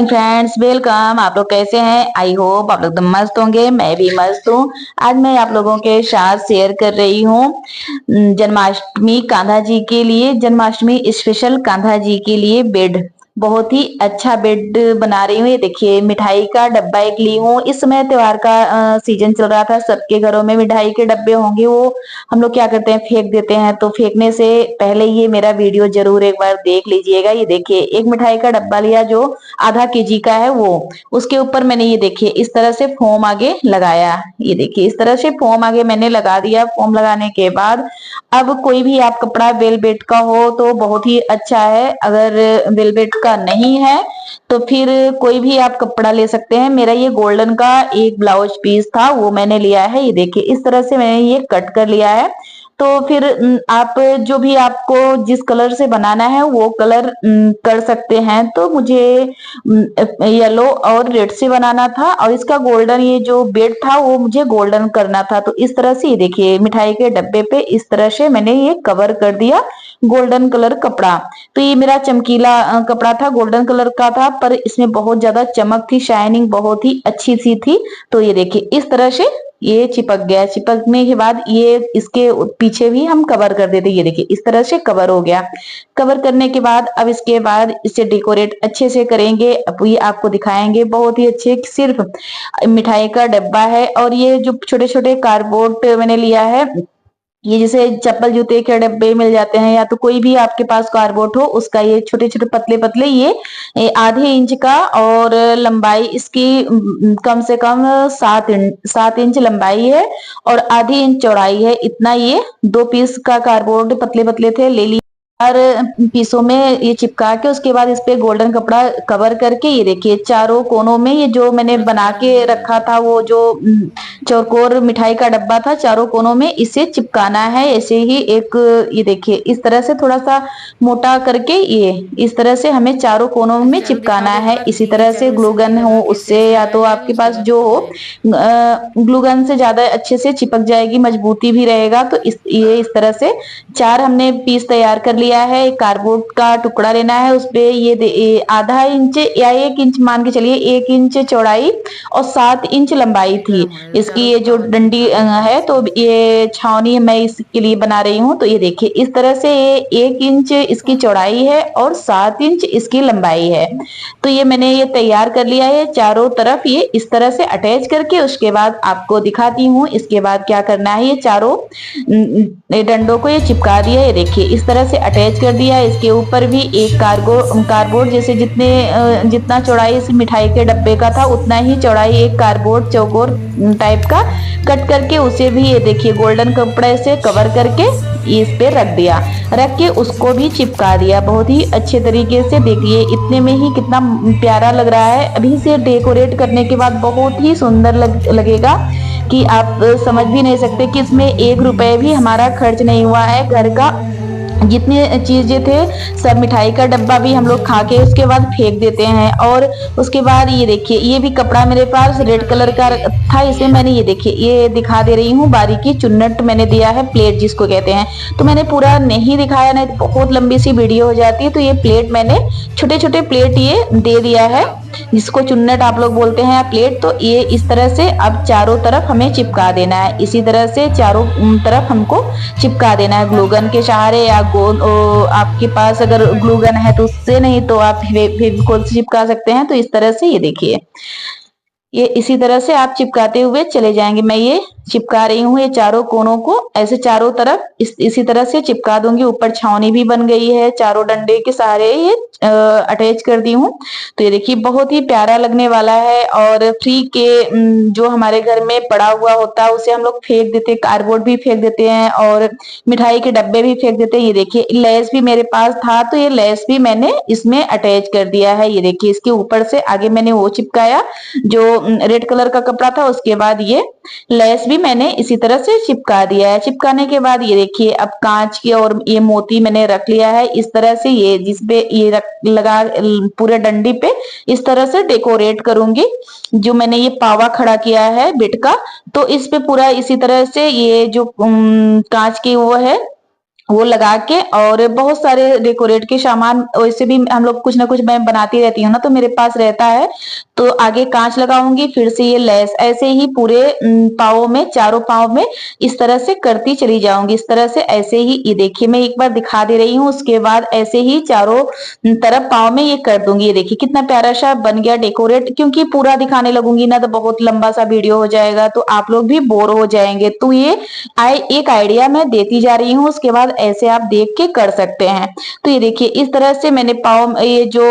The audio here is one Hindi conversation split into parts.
Friends welcome. आप लोग कैसे हैं? आई होप आप लोग एकदम मस्त होंगे। मैं भी मस्त हूँ। आज मैं आप लोगों के साथ शेयर कर रही हूँ जन्माष्टमी कान्हा जी के लिए, जन्माष्टमी स्पेशल कान्हा जी के लिए बेड। बहुत ही अच्छा बेड बना रही हूँ। ये देखिए, मिठाई का डब्बा एक ली हूँ। इस समय त्योहार का सीजन चल रहा था, सबके घरों में मिठाई के डब्बे होंगे। वो हम लोग क्या करते हैं, फेंक देते हैं। तो फेंकने से पहले ये मेरा वीडियो जरूर एक बार देख लीजिएगा। ये देखिए, एक मिठाई का डब्बा लिया जो आधा केजी का है, वो उसके ऊपर मैंने ये देखिए इस तरह से फोम आगे लगाया। ये देखिए, इस तरह से फोम आगे मैंने लगा दिया। फोम लगाने के बाद अब कोई भी आप कपड़ा वेलवेट का हो तो बहुत ही अच्छा है। अगर वेलवेट का नहीं है तो फिर कोई भी आप कपड़ा ले सकते हैं। मेरा ये गोल्डन का एक ब्लाउज पीस था, वो मैंने लिया है। ये देखिए, इस तरह से मैंने ये कट कर लिया है। तो फिर आप जो भी आपको जिस कलर से बनाना है वो कलर कर सकते हैं। तो मुझे येलो और रेड से बनाना था, और इसका गोल्डन ये जो बेड था वो मुझे गोल्डन करना था। तो इस तरह से ये देखिए, मिठाई के डब्बे पे इस तरह से मैंने ये कवर कर दिया गोल्डन कलर कपड़ा। तो ये मेरा चमकीला कपड़ा था, गोल्डन कलर का था, पर इसमें बहुत ज्यादा चमक थी, शाइनिंग बहुत ही अच्छी सी थी। तो ये देखिए, इस तरह से ये चिपक गया। चिपकने के बाद ये इसके पीछे भी हम कवर कर देते। ये देखिए, इस तरह से कवर हो गया। कवर करने के बाद अब इसके बाद इसे डेकोरेट अच्छे से करेंगे। अब ये आपको दिखाएंगे बहुत ही अच्छे। सिर्फ मिठाई का डब्बा है, और ये जो छोटे छोटे कार्डबोर्ड मैंने लिया है, ये जैसे चप्पल जूते के डब्बे मिल जाते हैं, या तो कोई भी आपके पास कार्डबोर्ड हो उसका, ये छोटे छोटे पतले पतले, ये आधे इंच का, और लंबाई इसकी कम से कम 7 इंच लंबाई है और आधी इंच चौड़ाई है। इतना ये 2 पीस का कार्डबोर्ड पतले पतले थे, ले लिए। और पीसों में ये चिपका के उसके बाद इस पे गोल्डन कपड़ा कवर करके, ये देखिए चारों कोनों में ये जो मैंने बना के रखा था, वो जो चौकोर मिठाई का डब्बा था, चारों कोनों में इसे चिपकाना है। ऐसे ही एक, ये देखिए इस तरह से थोड़ा सा मोटा करके ये इस तरह से हमें चारों कोनों में चलो दिखाओ चिपकाना देखो है। आप इसी तरह से डिजिटल ग्लूगन लगा हो कैसे उससे, या तो सजाया है आपके उसके पास बाद जो हो, बताइए। ग्लूगन से ज्यादा अच्छे से चिपक जाएगी, मजबूती भी रहेगा। तो इस तरह से चार हमने पीस तैयार कर लिया है। कार्डबोर्ड का टुकड़ा लेना है, उसपे ये आधा इंच या 1 इंच मान के चलिए, 1 इंच चौड़ाई और 7 इंच लंबाई थी गर्म होने दो इसकी। चारों ये जो चिपका दो डंडी दिखा दो। है, तो ये छावनी मैं इसके लिए बना रही हूँ। तो ये देखिए, इस तरह से ये 1 इंच इसकी कौन चौड़ाई है और 7 इंच इसकी लंबाई है। तो ये मैंने ये तैयार कर लिया है चारों तरफ, ये इस तरह से अटैच करके। उसके बाद आपको दिखाती हूँ इसके बाद क्या करना है। ये चारों डंडों को ये चिपका दिया। ये देखिए, इस तरह से अटैच कर दिया। इसके ऊपर भी एक कार्डबोर्ड जैसे जितना चौड़ाई इस मिठाई के डब्बे का था, उतना ही चौड़ाई एक कार्डबोर्ड चौकोर टाइप का कट करके, उसे भी ये देखिए गोल्डन कपड़े से कवर करके इस पे रख दिया। रख के उसको भी चिपका दिया बहुत ही अच्छे तरीके से। देखिए, इतने में ही कितना प्यारा लग रहा है। अभी से डेकोरेट करने के बाद बहुत ही सुंदर लगेगा, कि आप समझ भी नहीं सकते कि इसमें 1 रुपए भी हमारा खर्च नहीं हुआ है। घर का जितनी चीजें थे, सब मिठाई का डब्बा भी हम लोग खा के उसके बाद फेंक देते हैं। और उसके बाद ये देखिए, ये भी कपड़ा मेरे पास रेड दिखा दो कलर का था। इसमें ये मैंने ये देखिए, ये दिखा दे रही हूँ, बारीकी चुन्नट मैंने दिया है, प्लेट जिसको कहते हैं। तो मैंने पूरा नहीं दिखाया, नहीं तो बहुत लंबी सी वीडियो हो जाती है। तो ये प्लेट मैंने छोटे छोटे प्लेट ये दे दिया है, दिखाओ। जिसको चुन्नट आप लोग बोलते हैं, प्लेट। तो ये इस तरह से अब चारों तरफ हमें चिपका देना है। इसी तरह से चारों तरफ हमको चिपका देना है ग्लूगन के सहारे, या आपके पास अगर ग्लूगन है तो उससे, नहीं तो आप फेविकोल से चिपका सकते हैं। तो इस तरह से ये देखिए, ये इसी तरह से आप चिपकाते हुए चले जाएंगे। मैं ये चिपका रही हूँ, ये चारों कोनों को ऐसे चारों तरफ इसी तरह से चिपका दूंगी। ऊपर छावनी भी बन गई है, चारों डंडे के सहारे ये अटैच कर दी हूँ। तो ये देखिए, बहुत ही प्यारा लगने वाला है। और फ्री के जो हमारे घर में पड़ा हुआ होता है उसे हम लोग फेंक देते हैं, कार्डबोर्ड भी फेंक देते हैं और मिठाई के डब्बे भी फेंक देते हैं। ये देखिए, लेस भी मेरे पास था, तो ये लेस भी मैंने इसमें अटैच कर दिया है। ये देखिए, इसके ऊपर से आगे मैंने वो चिपकाया जो रेड कलर का कपड़ा था, उसके बाद ये लेस भी मैंने इसी तरह से चिपका दिया है। चिपकाने के बाद ये देखिए, अब कांच की और ये मोती मैंने रख लिया है इस तरह से। ये जिसपे ये लगा पूरे डंडी पे इस तरह से डेकोरेट करूंगी। जो मैंने ये पावा खड़ा किया है बिट का, तो इस पे पूरा इसी तरह से ये जो कांच की वो है वो लगा के, और बहुत सारे डेकोरेट के सामान वैसे भी हम लोग कुछ ना कुछ मैं बनाती रहती हूँ ना, तो मेरे पास रहता है। तो आगे कांच लगाऊंगी, फिर से ये लेस, ऐसे ही पूरे पाँव में, चारों पाँव में इस तरह से करती चली जाऊंगी। इस तरह से ऐसे ही, ये देखिए मैं एक बार दिखा दे रही हूँ, उसके बाद ऐसे ही चारों तरफ पाँव में ये कर दूंगी। ये देखिए कितना प्यारा सा बन गया डेकोरेट। क्योंकि पूरा दिखाने लगूंगी ना तो बहुत लंबा सा वीडियो हो जाएगा, तो आप लोग भी बोर हो जाएंगे। तो ये एक आइडिया मैं देती जा रही हूँ, उसके बाद ऐसे आप देख के कर सकते हैं। तो ये देखिए इस तरह से मैंने पाँव, ये जो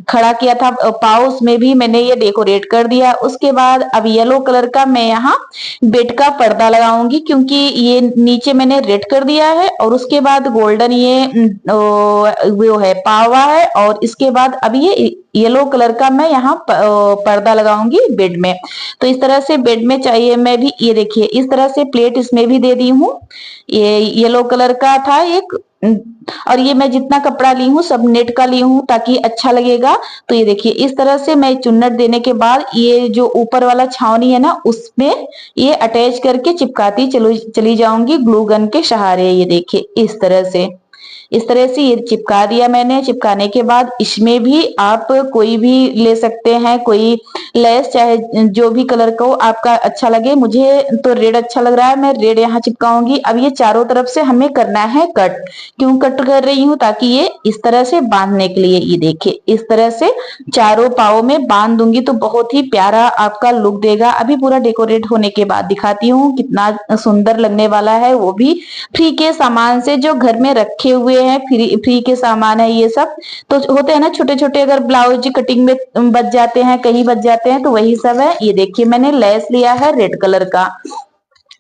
खड़ा किया था पाँव, उसमें भी मैंने ये डेकोरेट कर दिया। उसके बाद अब येलो कलर का मैं यहाँ बेड का पर्दा लगाऊंगी, क्योंकि ये नीचे मैंने रेड कर दिया है, और उसके बाद गोल्डन ये वो है पावा है, और इसके बाद अब ये येलो कलर का मैं यहाँ पर्दा लगाऊंगी बेड में। तो इस तरह से बेड में चाहिए, मैं भी ये देखिए इस तरह से प्लेट इसमें भी दे दी हूँ। ये येलो कलर का था एक, और ये मैं जितना कपड़ा ली हूँ सब नेट का ली हूँ ताकि अच्छा लगेगा। तो ये देखिए इस तरह से मैं चुन्नट देने के बाद ये जो ऊपर वाला छावनी है ना, उसमें ये अटैच करके चिपकाती चली जाऊंगी ग्लू गन के सहारे। ये देखिए इस तरह से, इस तरह से ये चिपका दिया मैंने। चिपकाने के बाद इसमें भी आप कोई भी ले सकते हैं, कोई लेस, चाहे जो भी कलर को आपका अच्छा लगे। मुझे तो रेड अच्छा लग रहा है, मैं रेड यहाँ चिपकाऊंगी। अब ये चारों तरफ से हमें करना है कट। क्यों कट कर रही हूँ? ताकि ये इस तरह से बांधने के लिए। ये देखिए इस तरह से चारों पाँव में बांध दूंगी तो बहुत ही प्यारा आपका लुक देगा। अभी पूरा डेकोरेट होने के बाद दिखाती हूँ कितना सुंदर लगने वाला है, वो भी फ्री के सामान से, जो घर में रखे हुए हैं फ्री के सामान है ये सब। तो होते हैं ना छोटे छोटे, अगर ब्लाउज कटिंग में बच जाते हैं, कहीं बच जाते हैं, तो वही सब है। ये देखिए मैंने लेस लिया है रेड कलर का,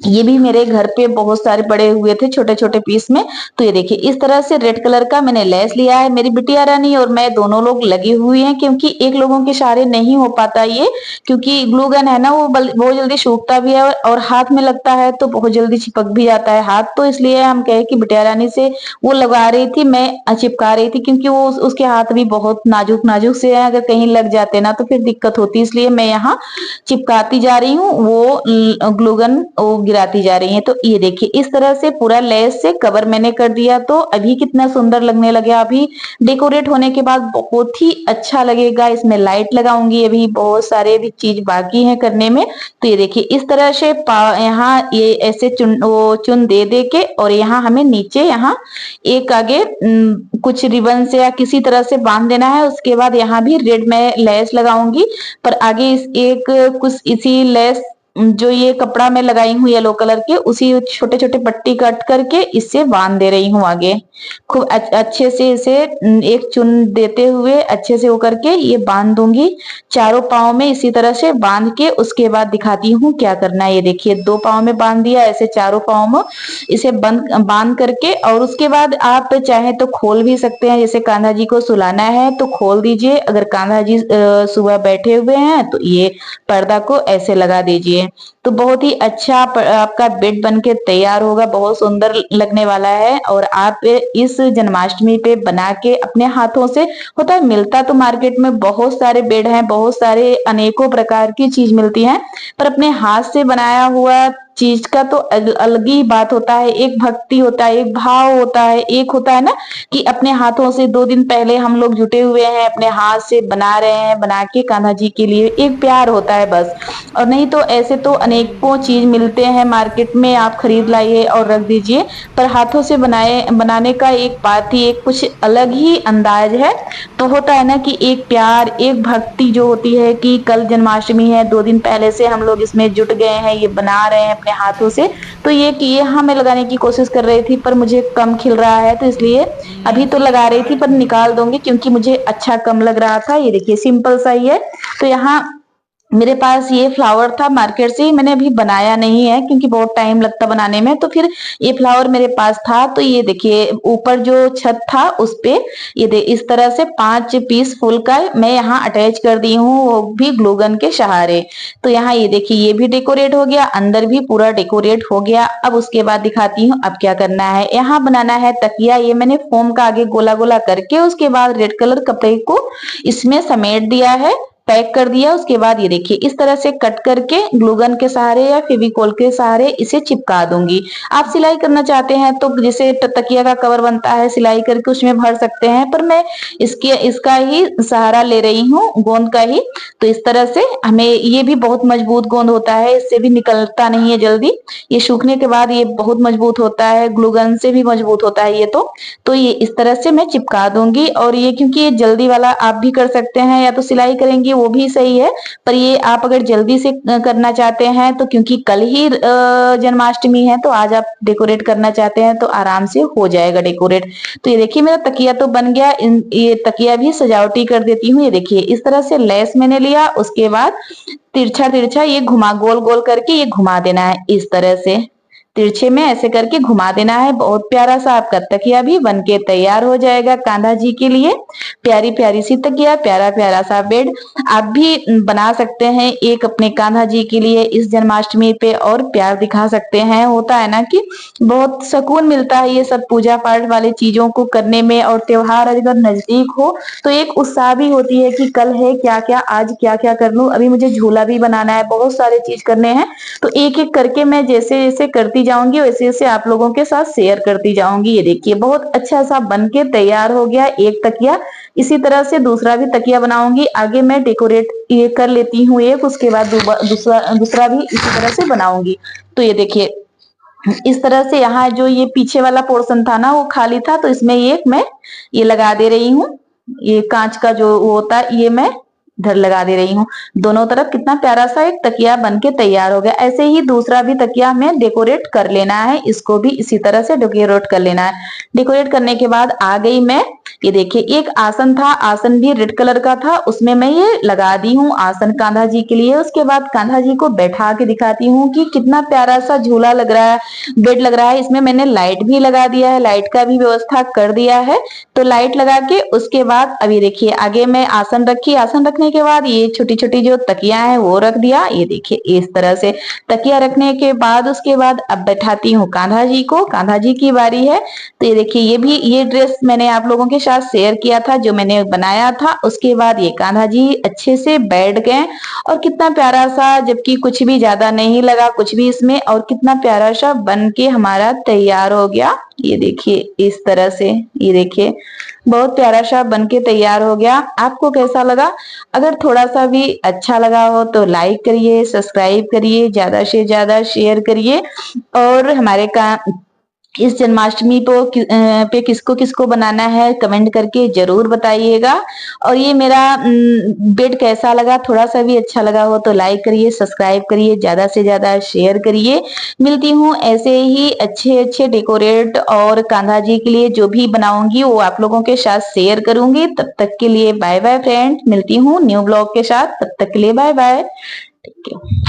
ये भी मेरे घर पे बहुत सारे पड़े हुए थे छोटे छोटे पीस में। तो ये देखिए इस तरह से रेड कलर का मैंने लेस लिया है। मेरी बिटिया रानी और मैं दोनों लोग लगे हुए हैं, क्योंकि एक लोगों के सहारे नहीं हो पाता ये, क्योंकि ग्लू गन है ना, वो बहुत जल्दी सूखता भी है, और हाथ में लगता है तो बहुत जल्दी चिपक भी जाता है हाथ। तो इसलिए हम कहे कि बिटिया रानी से वो लगा रही थी, मैं चिपका रही थी, क्योंकि वो उसके हाथ भी बहुत नाजुक नाजुक से है, अगर कहीं लग जाते ना तो फिर दिक्कत होती। इसलिए मैं यहाँ चिपकाती जा रही हूँ, वो ग्लूगन वो गिराती जा रही है। तो ये देखिए इस तरह से पूरा लेस से कवर मैंने कर दिया। तो अभी कितना सुंदर लगने लगा। अभी डेकोरेट होने के बाद बहुत ही अच्छा लगेगा। इसमें लाइट लगाऊंगी, अभी बहुत सारे भी चीज बाकी है करने में। तो ये देखिए इस तरह से यहाँ ये ऐसे चुन दे दे के, और यहाँ हमें नीचे यहाँ एक आगे कुछ रिबन से या किसी तरह से बांध देना है। उसके बाद यहाँ भी रेड में लेस लगाऊंगी, पर आगे इस एक कुछ इसी लेस जो ये कपड़ा मैं लगाई हूँ येलो कलर के, उसी छोटे छोटे पट्टी कट करके इससे बांध दे रही हूँ आगे। खूब अच्छे से इसे एक चुन देते हुए अच्छे से वो करके ये बांध दूंगी चारों पाँव में। इसी तरह से बांध के उसके बाद दिखाती हूँ क्या करना है। ये देखिए 2 पाँव में बांध दिया, ऐसे चारों पाँव में इसे बांध करके, और उसके बाद आप चाहे तो खोल भी सकते हैं। जैसे कान्हा जी को सुलाना है तो खोल दीजिए, अगर कान्हा जी सुबह बैठे हुए हैं तो ये पर्दा को ऐसे लगा दीजिए। तो बहुत ही अच्छा आपका बेड बन के तैयार होगा, बहुत सुंदर लगने वाला है। और आप इस जन्माष्टमी पे बना के अपने हाथों से, होता है मिलता तो मार्केट में बहुत सारे बेड हैं, बहुत सारे अनेकों प्रकार की चीज मिलती है, पर अपने हाथ से बनाया हुआ चीज का तो अलग ही बात होता है। एक भक्ति होता है, एक भाव होता है, एक होता है ना कि अपने हाथों से 2 दिन पहले हम लोग जुटे हुए हैं, अपने हाथ से बना रहे हैं, बना के कान्हा जी के लिए, एक प्यार होता है बस। और नहीं तो ऐसे तो अनेकों चीज मिलते हैं मार्केट में, आप खरीद लाइए और रख दीजिए, पर हाथों से बनाने का एक बात ही, एक कुछ अलग ही अंदाज है। तो होता है ना कि एक प्यार, एक भक्ति जो होती है कि कल जन्माष्टमी है, 2 दिन पहले से हम लोग इसमें जुट गए हैं, ये बना रहे हैं अपने हाथों से। तो ये कि ये मैं लगाने की कोशिश कर रही थी, पर मुझे कम खिल रहा है, तो इसलिए अभी तो लगा रही थी, पर निकाल दूंगी क्योंकि मुझे अच्छा कम लग रहा था। ये देखिए सिंपल सा ही है। तो यहाँ मेरे पास ये फ्लावर था मार्केट से ही, मैंने अभी बनाया नहीं है क्योंकि बहुत टाइम लगता बनाने में। तो फिर ये फ्लावर मेरे पास था, तो ये देखिए ऊपर जो छत था उस पे ये इस तरह से 5 पीस फूल का मैं यहाँ अटैच कर दी हूँ, वो भी ग्लू गन के सहारे। तो यहाँ ये देखिए ये भी डेकोरेट हो गया, अंदर भी पूरा डेकोरेट हो गया। अब उसके बाद दिखाती हूँ अब क्या करना है। यहाँ बनाना है तकिया। ये मैंने फोम का आगे गोला गोला करके उसके बाद रेड कलर कपड़े को इसमें समेट दिया है। पैक कर दिया। उसके बाद ये देखिए इस तरह से कट करके ग्लू गन के सहारे या फेविकोल के सहारे इसे चिपका दूंगी। आप सिलाई करना चाहते हैं तो जैसे तकिया का कवर बनता है सिलाई करके उसमें भर सकते हैं, पर मैं इसका ही सहारा ले रही हूँ, गोंद का ही। तो इस तरह से हमें, ये भी बहुत मजबूत गोंद होता है, इससे भी निकलता नहीं है जल्दी। ये सूखने के बाद ये बहुत मजबूत होता है, ग्लू गन से भी मजबूत होता है ये। तो ये इस तरह से मैं चिपका दूंगी। और ये क्योंकि ये जल्दी वाला आप भी कर सकते हैं, या तो सिलाई करेंगे वो भी सही है, पर ये आप अगर जल्दी से करना चाहते हैं तो क्योंकि कल ही जन्माष्टमी है, तो आज आप डेकोरेट करना चाहते हैं तो आराम से हो जाएगा डेकोरेट। तो ये देखिए मेरा तकिया तो बन गया। ये तकिया भी सजावटी कर देती हूँ। ये देखिए इस तरह से लेस मैंने लिया, उसके बाद तिरछा तिरछा ये घुमा, गोल गोल करके ये घुमा देना है इस तरह से, तिरछे में ऐसे करके घुमा देना है। बहुत प्यारा सा आपका तकिया भी बनके तैयार हो जाएगा कान्हा जी के लिए। प्यारी प्यारी सी तकिया, प्यारा प्यारा सा बेड आप भी बना सकते हैं एक अपने कान्हा जी के लिए इस जन्माष्टमी पे, और प्यार दिखा सकते हैं। होता है ना कि बहुत सुकून मिलता है ये सब पूजा पाठ वाले चीजों को करने में, और त्योहार अगर नजदीक हो तो एक उत्साह भी होती है कि कल है क्या क्या, आज क्या क्या कर लूं। अभी मुझे झूला भी बनाना है, बहुत सारे चीज करने हैं, तो एक एक करके मैं जैसे जैसे करती जाऊंगी वैसे वैसे आप लोगों के साथ शेयर करती जाऊंगी। ये देखिए बहुत अच्छा सा बनके तैयार हो गया एक तकिया। इसी तरह से दूसरा भी तकिया बनाऊंगी। आगे मैं डेकोरेट ये कर लेती हूँ एक, उसके बाद दूसरा दूसरा भी इसी तरह से बनाऊंगी। तो ये देखिए इस तरह से यहाँ जो ये पीछे वाला पोर्शन था ना वो खाली था, तो इसमें ये मैं ये लगा दे रही हूँ। ये कांच का जो वो होता है ये मैं इधर लगा दे रही हूँ दोनों तरफ। कितना प्यारा सा एक तकिया बनके तैयार हो गया। ऐसे ही दूसरा भी तकिया हमें डेकोरेट कर लेना है, इसको भी इसी तरह से डेकोरेट कर लेना है। डेकोरेट करने के बाद आ गई मैं, ये देखिए एक आसन था, आसन भी रेड कलर का था, उसमें मैं ये लगा दी हूँ आसन कान्हा जी के लिए। उसके बाद कान्हा जी को बैठा के दिखाती हूँ कि कितना प्यारा सा झूला लग रहा है, बेड लग रहा है। इसमें मैंने लाइट भी लगा दिया है, लाइट का भी व्यवस्था कर दिया है। तो लाइट लगा के उसके बाद अभी देखिए आगे मैं आसन रखी, आसन रखने के बाद ये छोटी छोटी जो तकिया है वो रख दिया। ये देखिए इस तरह से तकिया रखने के बाद उसके बाद अब बैठाती हूँ कान्हा जी को, कान्हा जी की बारी है। तो ये देखिए ये भी, ये ड्रेस मैंने आप लोगों के साथ शेयर किया था जो मैंने बनाया था। उसके बाद ये कान्हा जी अच्छे से बैठ गए, और कितना प्यारा सा, जबकि कुछ भी ज्यादा नहीं लगा कुछ भी इसमें, और कितना प्यारा सा बन के हमारा तैयार हो गया। ये देखिए इस तरह से, ये देखिए बहुत प्यारा सा बनके तैयार हो गया। आपको कैसा लगा? अगर थोड़ा सा भी अच्छा लगा हो तो लाइक करिए, सब्सक्राइब करिए, ज्यादा से ज्यादा शेयर करिए, और हमारे का इस जन्माष्टमी पे किसको किसको बनाना है कमेंट करके जरूर बताइएगा। और ये मेरा बेड कैसा लगा, थोड़ा सा भी अच्छा लगा हो तो लाइक करिए, सब्सक्राइब करिए, ज्यादा से ज्यादा शेयर करिए। मिलती हूँ ऐसे ही अच्छे अच्छे डेकोरेट और कान्हा जी के लिए जो भी बनाऊंगी वो आप लोगों के साथ शेयर करूंगी। तब तक के लिए बाय बाय फ्रेंड, मिलती हूँ न्यू ब्लॉग के साथ, तब तक के लिए बाय बाय। ठीक है।